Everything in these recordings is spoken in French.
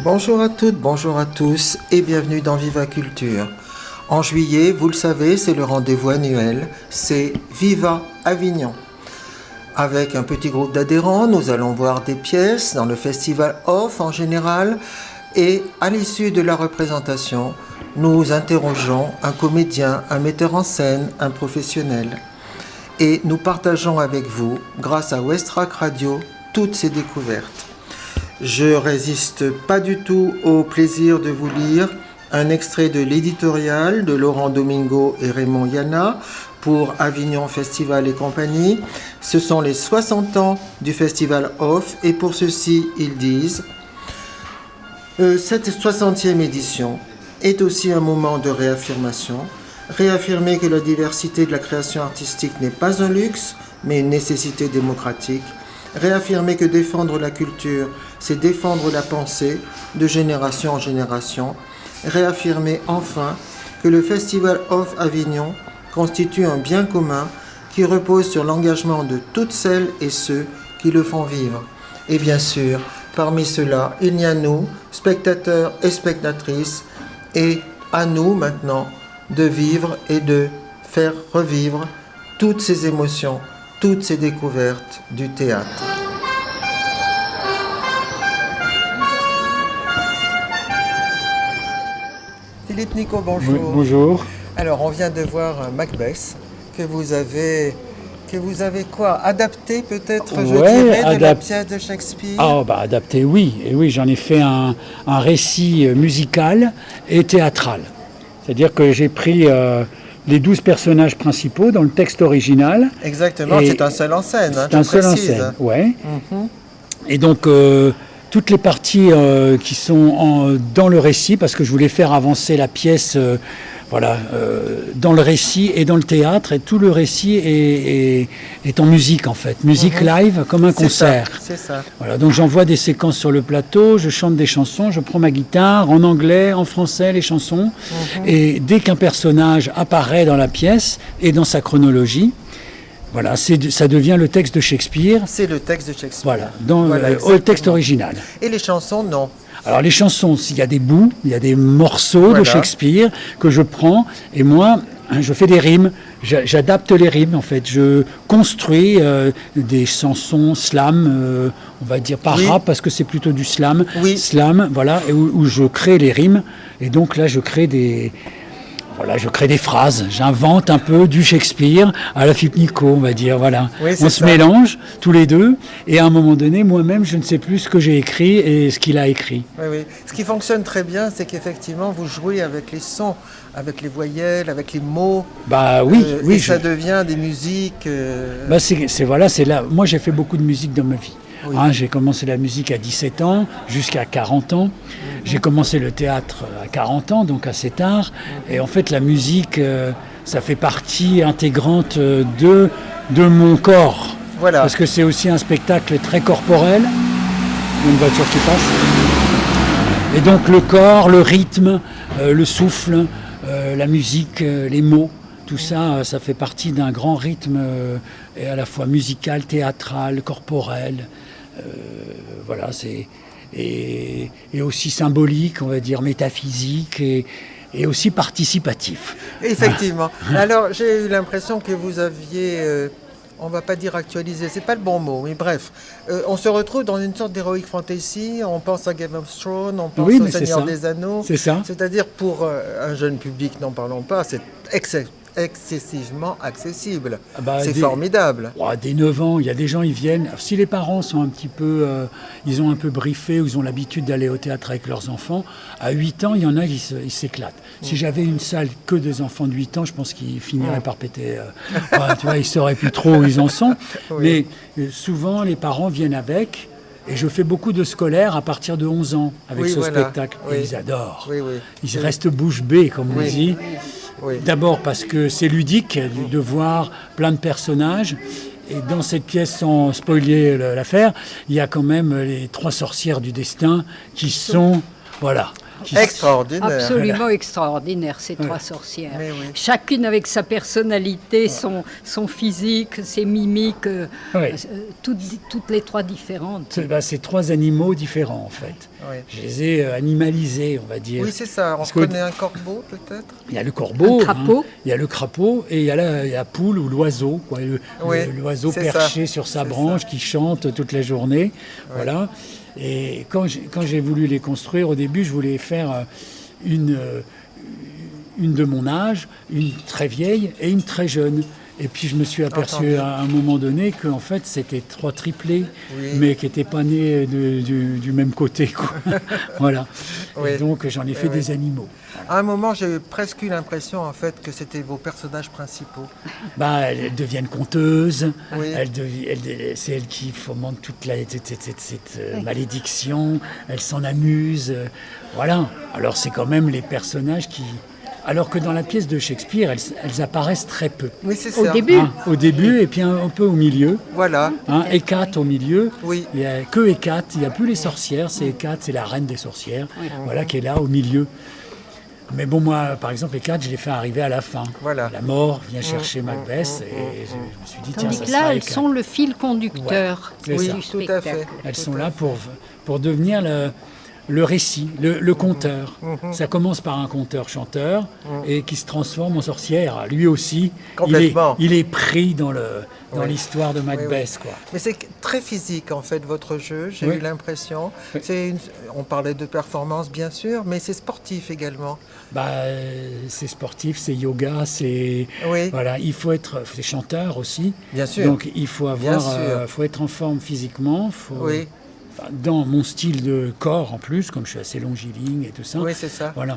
Bonjour à toutes, bonjour à tous et bienvenue dans Viva Culture. En juillet, vous le savez, c'est le rendez-vous annuel, c'est Viva Avignon. Avec un petit groupe d'adhérents, nous allons voir des pièces dans le festival Off en général et à l'issue de la représentation, nous interrogeons un comédien, un metteur en scène, un professionnel. Et nous partageons avec vous, grâce à Westrack Radio, toutes ces découvertes. Je résiste pas du tout au plaisir de vous lire un extrait de l'éditorial de Laurent Domingo et Raymond Yana pour Avignon Festival et compagnie. Ce sont les 60 ans du Festival Off et pour ceci, ils disent cette 60e édition est aussi un moment de réaffirmation. Réaffirmer que la diversité de la création artistique n'est pas un luxe, mais une nécessité démocratique. Réaffirmer que défendre la culture, c'est défendre la pensée de génération en génération. Réaffirmer enfin que le Festival Off Avignon constitue un bien commun qui repose sur l'engagement de toutes celles et ceux qui le font vivre. Et bien sûr, parmi ceux-là, il y a nous, spectateurs et spectatrices, et à nous maintenant de vivre et de faire revivre toutes ces émotions, toutes ces découvertes du théâtre. Philippe Nicot, bonjour. Bonjour. Alors, on vient de voir Macbeth, que vous avez quoi adapté peut-être, je dirais, de la pièce de Shakespeare. Adapté, oui. Et oui, j'en ai fait un récit musical et théâtral. C'est-à-dire que j'ai pris les 12 personnages principaux dans le texte original. Exactement, c'est un seul en scène. C'est un seul en scène, ouais. Mm-hmm. Et donc, toutes les parties qui sont dans le récit, parce que je voulais faire avancer la pièce dans le récit et dans le théâtre, et tout le récit est en musique en fait, musique live comme un concert. C'est ça. Voilà, donc j'envoie des séquences sur le plateau, je chante des chansons, je prends ma guitare en anglais, en français les chansons, et dès qu'un personnage apparaît dans la pièce et dans sa chronologie, voilà, ça devient le texte de Shakespeare. C'est le texte de Shakespeare. Voilà, dans le texte original. Et les chansons, non. Alors les chansons, il y a des bouts, il y a des morceaux de Shakespeare que je prends et moi, je fais des rimes, j'adapte les rimes en fait. Je construis des chansons slam, on va dire pas rap parce que c'est plutôt du slam. Oui. Slam, voilà, et où je crée les rimes et donc là je crée des phrases, j'invente un peu du Shakespeare à la Philippe Nicot, on va dire, voilà. Oui, on se mélange tous les deux, et à un moment donné, moi-même, je ne sais plus ce que j'ai écrit et ce qu'il a écrit. Oui. Ce qui fonctionne très bien, c'est qu'effectivement, vous jouez avec les sons, avec les voyelles, avec les mots. Oui. Et ça devient des musiques. C'est là. Moi, j'ai fait beaucoup de musique dans ma vie. Oui. J'ai commencé la musique à 17 ans, jusqu'à 40 ans. J'ai commencé le théâtre à 40 ans, donc assez tard. Et en fait, la musique, ça fait partie intégrante de mon corps. Voilà. Parce que c'est aussi un spectacle très corporel. Il y a une voiture qui passe. Et donc le corps, le rythme, le souffle, la musique, les mots, tout ça, ça fait partie d'un grand rythme et à la fois musical, théâtral, corporel. Voilà, c'est et aussi symbolique, on va dire métaphysique et aussi participatif. Effectivement. Alors j'ai eu l'impression que vous aviez, on va pas dire actualisé, c'est pas le bon mot, mais bref, on se retrouve dans une sorte d'heroic fantasy. On pense à Game of Thrones, on pense au Seigneur des Anneaux. C'est ça. C'est-à-dire pour un jeune public, n'en parlons pas, c'est excessivement accessible. C'est formidable. Dès 9 ans, il y a des gens, ils viennent. Si les parents sont un petit peu, ils ont un peu briefé ou ils ont l'habitude d'aller au théâtre avec leurs enfants, à 8 ans, il y en a qui s'éclatent. Si j'avais une salle que des enfants de 8 ans, je pense qu'ils finiraient par péter. Tu vois, ils ne sauraient plus trop où ils en sont. Oui. Mais souvent, les parents viennent avec. Et je fais beaucoup de scolaires à partir de 11 ans avec ce spectacle. Et ils adorent. Ils restent bouche bée, comme on dit. Oui. D'abord parce que c'est ludique de voir plein de personnages. Et dans cette pièce, sans spoiler l'affaire, il y a quand même les 3 sorcières du destin qui sont... Voilà. Extraordinaire. Absolument extraordinaire, ces trois sorcières. Mais oui. Chacune avec sa personnalité, son physique, ses mimiques, toutes les trois différentes. C'est trois animaux différents, en fait. Oui. Je les ai animalisés, on va dire. Oui, c'est ça. On Parce que- connaît un corbeau, peut-être. Il y a le corbeau, Un crapaud. il y a le crapaud, et il y a la poule ou l'oiseau, quoi, Oui, l'oiseau c'est perché ça. sur sa C'est branche ça. qui chante toute la journée. Voilà. Et quand j'ai voulu les construire, au début, je voulais faire une de mon âge, une très vieille et une très jeune. Et puis je me suis aperçu Entendu. à un moment donné qu'en fait c'était trois triplés, Oui. mais qui n'étaient pas nés du même côté, quoi. Voilà. Oui. Et donc j'en ai fait oui. des animaux. À un moment, j'ai presque eu l'impression, en fait, que c'était vos personnages principaux. Bah, elles deviennent conteuses, Oui. c'est elles qui fomentent toute cette malédiction, elles s'en amusent, voilà. Alors c'est quand même les personnages qui... Alors que dans la pièce de Shakespeare, elles apparaissent très peu. Oui, c'est Au ça. début. Au début et puis un peu au milieu. Voilà. Hécate au milieu. Oui. Il n'y a que Hécate, il n'y a plus les sorcières, c'est Hécate, c'est la reine des sorcières, voilà, qui est là au milieu. Mais bon, moi, par exemple, Hécate, je l'ai fait arriver à la fin. Voilà. La mort vient chercher Macbeth et je me suis dit, tiens, Tandis ça que sera là, elles Hécate. sont le fil conducteur Ouais, c'est du ça. Tout à spectacle. fait. Elles Tout sont à là fait. pour devenir le récit, le conteur. Ça commence par un conteur-chanteur et qui se transforme en sorcière. Lui aussi, Complètement. il est pris dans Oui. l'histoire de Macbeth. Oui, Quoi. Mais c'est très physique, en fait, votre jeu, j'ai Oui. eu l'impression. Oui. On parlait de performance, bien sûr, mais c'est sportif également. C'est sportif, c'est yoga, c'est... Oui. Voilà, il faut être... C'est chanteur aussi. Bien sûr. Donc il faut Bien sûr. faut être en forme physiquement. Oui. Dans mon style de corps en plus, comme je suis assez longiligne et tout ça. Oui, c'est ça. Voilà.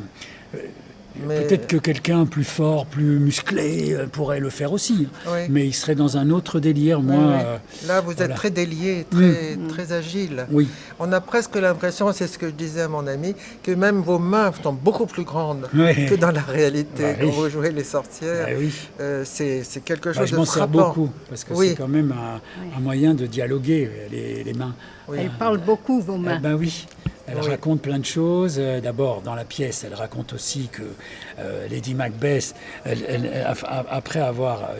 Mais- Peut-être que quelqu'un plus fort, plus musclé pourrait le faire aussi. Oui. Mais il serait dans un autre délire. Moi, Oui, oui. Là, vous voilà. êtes très délié, très agile. Oui. On a presque l'impression, c'est ce que je disais à mon ami, que même vos mains sont beaucoup plus grandes Oui. que dans la réalité. Bah Quand oui. vous jouez les sorcières, Bah oui. c'est quelque chose Je de m'en sers frappant. beaucoup, parce que Oui. c'est quand même un moyen de dialoguer, les mains. Elles parlent beaucoup, vos mains. Ben oui. Elle Oui. raconte plein de choses. D'abord, dans la pièce, elle raconte aussi que Lady Macbeth, après avoir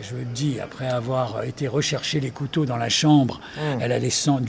été rechercher les couteaux dans la chambre, elle a du sang